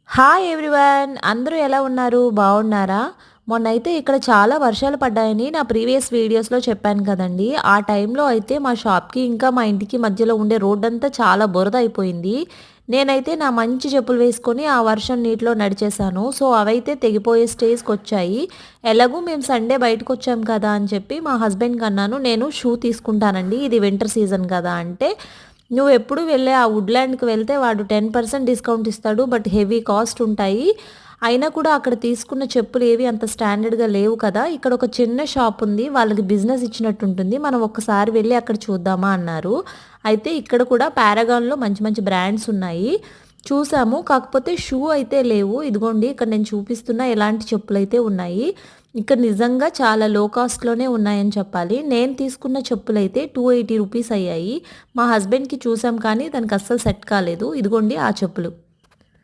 Hi everyone, అందరూ ఎలా ఉన్నారు? బాగున్నారా? మొన్నైతే ఇక్కడ చాలా వర్షాలు పడ్డాయని నా ప్రీవియస్ వీడియోస్లో చెప్పాను కదండి. ఆ టైంలో అయితే మా షాప్కి ఇంకా మా ఇంటికి మధ్యలో ఉండే రోడ్డంతా చాలా బురద అయిపోయింది. నేనైతే నా మంచి చెప్పులు వేసుకొని ఆ వర్షం నీటిలో నడిచేశాను. సో అవైతే తెగిపోయే స్టేజ్కి వచ్చాయి. ఎలాగూ మేము సండే బయటకు వచ్చాం కదా అని చెప్పి మా హస్బెండ్కి అన్నాను, నేను షూ తీసుకుంటానండి, ఇది వింటర్ సీజన్ కదా అంటే, నువ్వెప్పుడు వెళ్ళే ఆ వుడ్‌ల్యాండ్‌కి వెళ్తే వాడు 10% డిస్కౌంట్ ఇస్తాడు. బట్ హెవీ కాస్ట్ ఉంటాయి. అయినా కూడా అక్కడ తీసుకున్న చెప్పులేవి అంత స్టాండర్డ్‌గా లేవు కదా! ఇక్కడ ఒక చిన్న షాప్ ఉంది. వాళ్ళకి బిజినెస్ ఇచ్చినట్టుంటుంది. మనం ఒక్కసారి వెళ్లి అక్కడ చూద్దామా అన్నారు. అయితే ఇక్కడ కూడా పారాగాన్‌లో మంచి మంచి బ్రాండ్స్ ఉన్నాయి. చూసాము. కాకపోతే షూ అయితే లేవు. ఇదిగోండి ఇక్కడ నేను చూపిస్తున్న ఎలాంటి చెప్పులైతే ఉన్నాయి. ఇక్కడ నిజంగా చాలా లో కాస్ట్‌లోనే ఉన్నాయని చెప్పాలి. నేను తీసుకున్న చెప్పులైతే రూ. 280 అయ్యాయి. మా హస్బెండ్‌కి చూసాం కానీ దానికి అస్సలు సెట్ కాలేదు. ఇదిగోండి ఆ చెప్పులు.